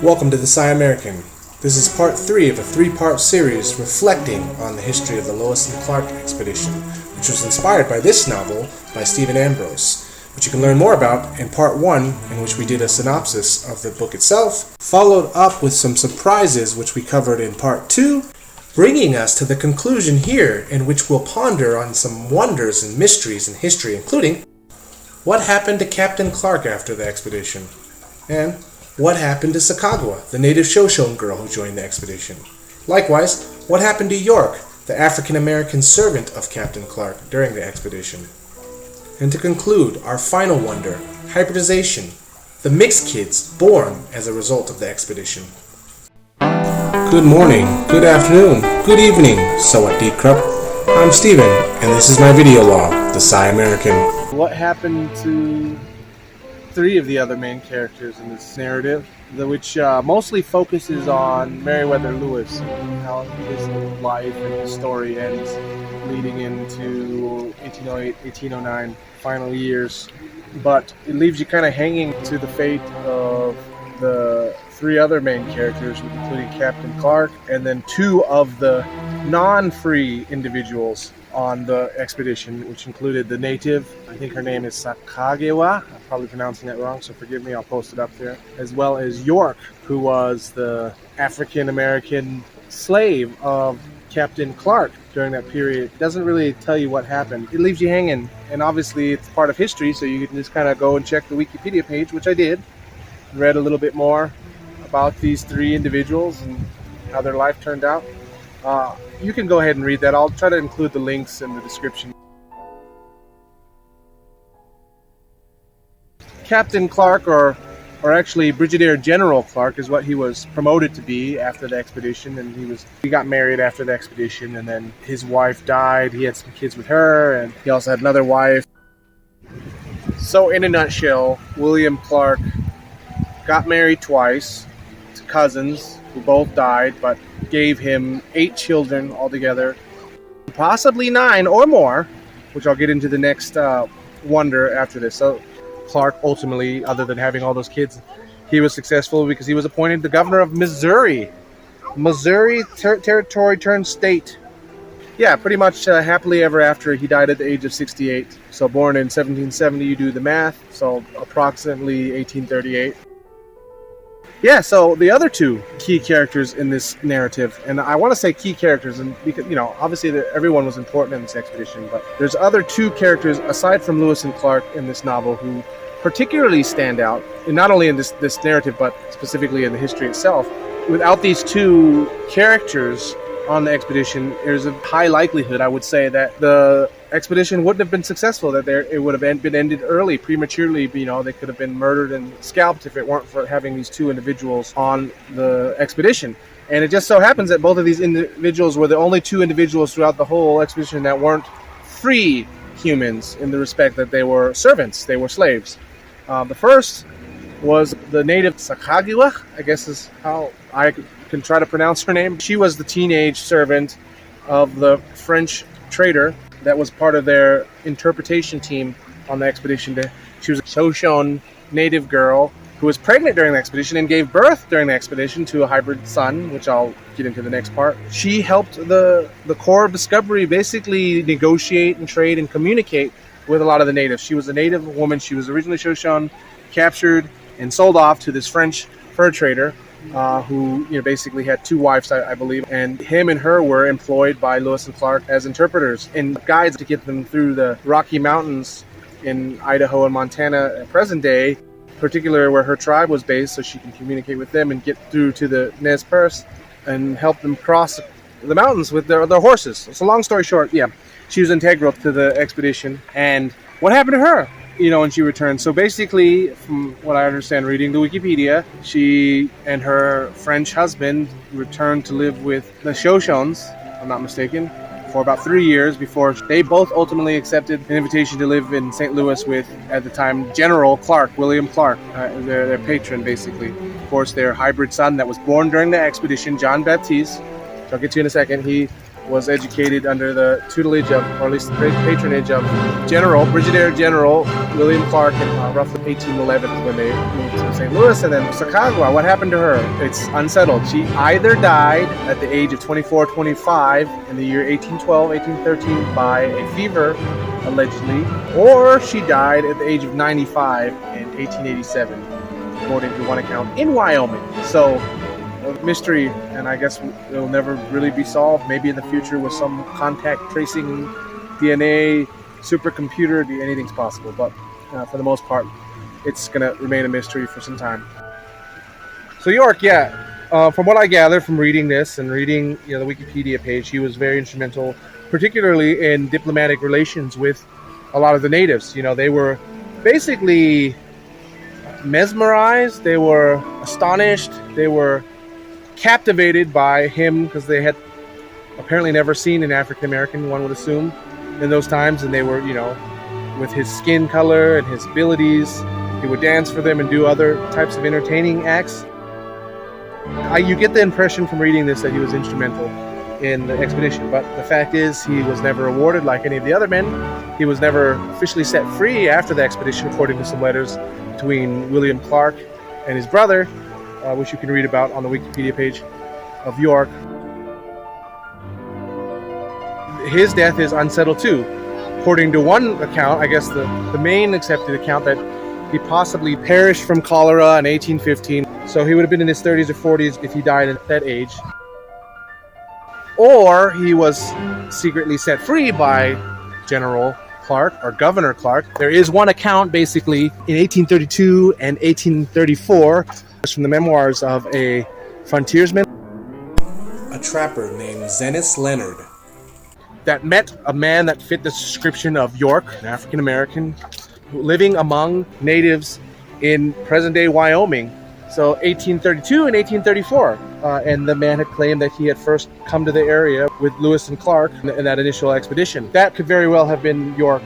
Welcome to the Sci American. This is part 3 of a 3-part series reflecting on the history of the Lewis and Clark expedition, which was inspired by this novel by Stephen Ambrose, which you can learn more about in part 1, in which we did a synopsis of the book itself, followed up with some surprises which we covered in part 2, bringing us to the conclusion here, in which we'll ponder on some wonders and mysteries in history, including what happened to Captain Clark after the expedition, and what happened to Sacagewa, the native Shoshone girl who joined the expedition. Likewise, what happened to York, the African-American servant of Captain Clark during the expedition. And to conclude, our final wonder, hybridization, the mixed kids born as a result of the expedition. Good morning, good afternoon, good evening, Sawadee Krupp. I'm Steven, and this is my video log, the Sci American. What happened to 3 of the other main characters in this narrative, which mostly focuses on Meriwether Lewis and how his life and his story ends, leading into 1808, 1809, final years. But it leaves you kind of hanging to the fate of the 3 other main characters, including Captain Clark, and then 2 of the non-free individuals on the expedition, which included the native, I think her name is Sacagewa, I'm probably pronouncing that wrong, so forgive me, I'll post it up there, as well as York, who was the African-American slave of Captain Clark during that period. It doesn't really tell you what happened. It leaves you hanging, and obviously it's part of history, so you can just kind of go and check the Wikipedia page, which I did, and read a little bit more about these 3 individuals and how their life turned out. You can go ahead and read that. I'll try to include the links in the description. Captain Clark, or actually Brigadier General Clark, is what he was promoted to be after the expedition, and he got married after the expedition, and then his wife died. He had some kids with her, and he also had another wife. So in a nutshell, William Clark got married twice to cousins who both died, but gave him 8 children altogether, possibly 9 or more, which I'll get into the next wonder after this. So Clark ultimately, other than having all those kids, he was successful because he was appointed the governor of Missouri. Territory turned state. Yeah, pretty much happily ever after. He died at the age of 68. So born in 1770, you do the math, so approximately 1838. Yeah, so the other 2 key characters in this narrative, and I want to say key characters, and because, obviously everyone was important in this expedition, but there's other 2 characters aside from Lewis and Clark in this novel who particularly stand out, and not only in this narrative, but specifically in the history itself. Without these 2 characters on the expedition, there's a high likelihood, I would say, that the expedition wouldn't have been successful, that it would have been ended early, prematurely. They could have been murdered and scalped if it weren't for having these 2 individuals on the expedition. And it just so happens that both of these individuals were the only 2 individuals throughout the whole expedition that weren't free humans, in the respect that they were servants, they were slaves. The first was the native Sacagewa, I guess is how I can try to pronounce her name. She was the teenage servant of the French trader that was part of their interpretation team on the expedition. She was a Shoshone native girl who was pregnant during the expedition and gave birth during the expedition to a hybrid son, which I'll get into the next part. She helped the Corps of Discovery basically negotiate and trade and communicate with a lot of the natives. She was a native woman. She was originally Shoshone, captured and sold off to this French fur trader, who basically had 2 wives, I believe, and him and her were employed by Lewis and Clark as interpreters and guides to get them through the Rocky Mountains in Idaho and Montana at present day, particularly where her tribe was based, so she can communicate with them and get through to the Nez Perce and help them cross the mountains with their horses. So long story short, yeah, she was integral to the expedition. And what happened to her? When she returned. So basically, from what I understand reading the Wikipedia, she and her French husband returned to live with the Shoshones, if I'm not mistaken, for about 3 years before they both ultimately accepted an invitation to live in St. Louis with, at the time, General Clark, William Clark, their patron, basically. Of course, their hybrid son that was born during the expedition, John Baptiste, which I'll get to in a second, he was educated under the tutelage of, or at least the patronage of, Brigadier General William Clark in roughly 1811 when they moved to St. Louis. And then Sacagewa, what happened to her? It's unsettled. She either died at the age of 24, 25 in the year 1812, 1813 by a fever, allegedly, or she died at the age of 95 in 1887, according to one account, in Wyoming. So, a mystery, and I guess it'll never really be solved. Maybe in the future with some contact tracing, DNA, supercomputer, anything's possible. But for the most part, it's going to remain a mystery for some time. So York, from what I gather from reading this and reading the Wikipedia page, he was very instrumental, particularly in diplomatic relations with a lot of the natives. They were basically mesmerized, they were astonished, they were captivated by him because they had apparently never seen an African American, one would assume, in those times. And they were, with his skin color and his abilities, he would dance for them and do other types of entertaining acts. You get the impression from reading this that he was instrumental in the expedition, but the fact is he was never awarded like any of the other men. He was never officially set free after the expedition, according to some letters between William Clark and his brother, which you can read about on the Wikipedia page of York. His death is unsettled too. According to one account, I guess the main accepted account, that he possibly perished from cholera in 1815. So he would have been in his 30s or 40s if he died at that age. Or he was secretly set free by General Clark or Governor Clark. There is one account basically in 1832 and 1834. It's from the memoirs of a frontiersman, a trapper named Zenas Leonard, that met a man that fit the description of York, an African American, living among natives in present-day Wyoming. So 1832 and 1834. And the man had claimed that he had first come to the area with Lewis and Clark in that initial expedition. That could very well have been York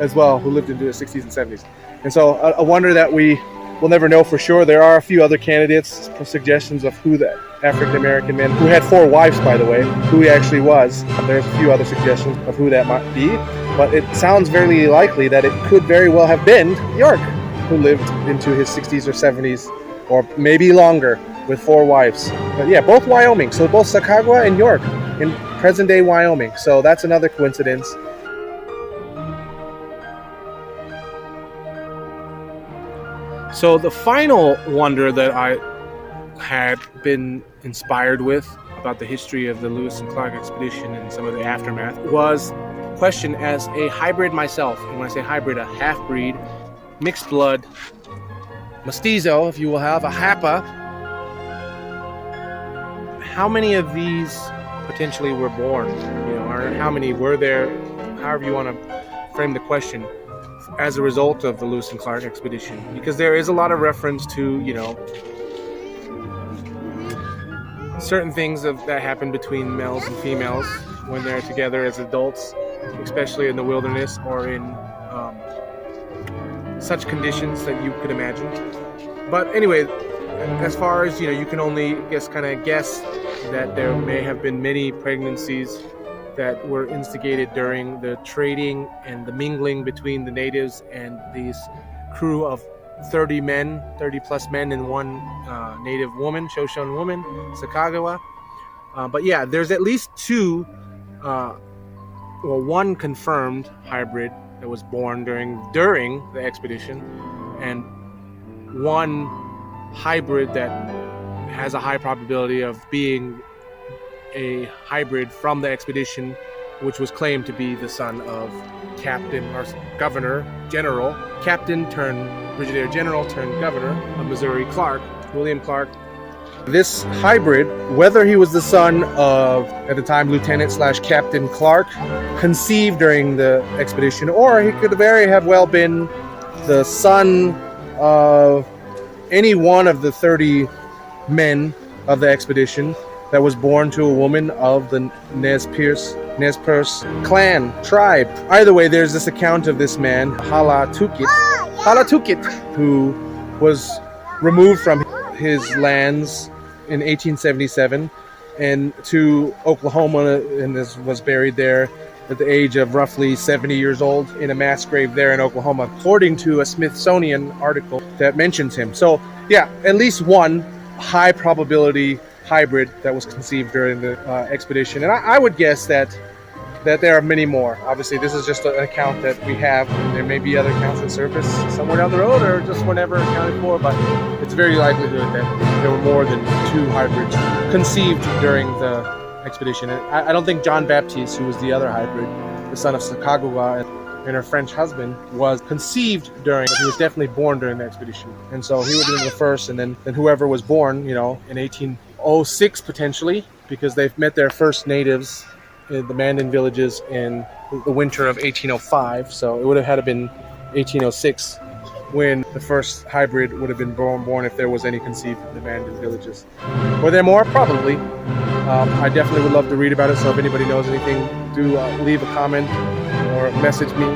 as well, who lived into the 60s and 70s. And so a wonder that we will never know for sure. There are a few other candidates for suggestions of who the African-American man, who had 4 wives, by the way, who he actually was. There's a few other suggestions of who that might be. But it sounds very likely that it could very well have been York, who lived into his 60s or 70s, or maybe longer, with 4 wives. But yeah, both Wyoming. So both Sacagewa and York in present-day Wyoming. So that's another coincidence. So the final wonder that I had been inspired with about the history of the Lewis and Clark expedition and some of the aftermath was question as a hybrid myself. And when I say hybrid, a half-breed, mixed blood, mestizo, if you will have, a hapa. How many of these potentially were born? Or how many were there, however you want to frame the question, as a result of the Lewis and Clark expedition? Because there is a lot of reference to, certain things that happen between males and females when they're together as adults, especially in the wilderness or in such conditions that you could imagine. But anyway, as far as, you can only guess that there may have been many pregnancies that were instigated during the trading and the mingling between the natives and these crew of 30 plus men and one native woman, Shoshone woman, Sacagewa. But yeah, there's at least 2, one confirmed hybrid that was born during the expedition, and one hybrid that has a high probability of being a hybrid from the expedition, which was claimed to be the son of Captain or Governor General, Captain turned Brigadier General turned Governor of Missouri Clark, William Clark. This hybrid, whether he was the son of, at the time, Lieutenant/Captain Clark, conceived during the expedition, or he could very have well been the son of any one of the 30 men of the expedition that was born to a woman of the Nez Perce clan, tribe. Either way, there's this account of this man, Halatukit, who was removed from his lands in 1877 and to Oklahoma, and was buried there at the age of roughly 70 years old in a mass grave there in Oklahoma, according to a Smithsonian article that mentions him. So yeah, at least one high probability hybrid that was conceived during the expedition. And I would guess that there are many more. Obviously, this is just an account that we have. There may be other accounts that surface somewhere down the road or just were never accounted for, but it's very likelihood that there were more than 2 hybrids conceived during the expedition. And I don't think John Baptiste, who was the other hybrid, the son of Sacagewa and her French husband, was conceived during, but he was definitely born during the expedition. And so he would have been the first, and then whoever was born, in 1806 potentially, because they've met their first natives in the Mandan villages in the winter of 1805, so it would have had to been 1806 when the first hybrid would have been born if there was any conceived in the Mandan villages. Were there more? Probably. I definitely would love to read about it, so if anybody knows anything, do leave a comment or message me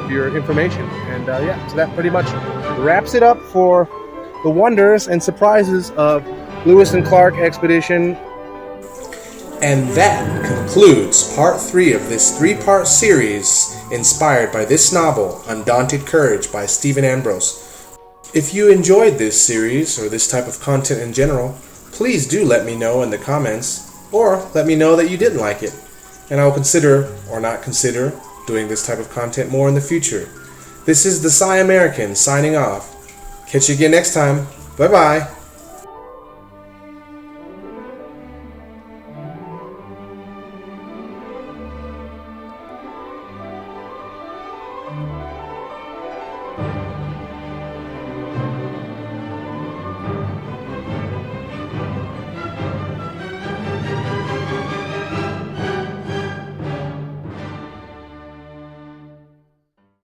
your information. And so that pretty much wraps it up for the wonders and surprises of Lewis and Clark expedition. And that concludes part 3 of this 3-part series inspired by this novel, Undaunted Courage by Stephen Ambrose. If you enjoyed this series or this type of content in general, please do let me know in the comments, or let me know that you didn't like it, and I will consider or not consider doing this type of content more in the future. This is the Psy American signing off. Catch you again next time. Bye bye.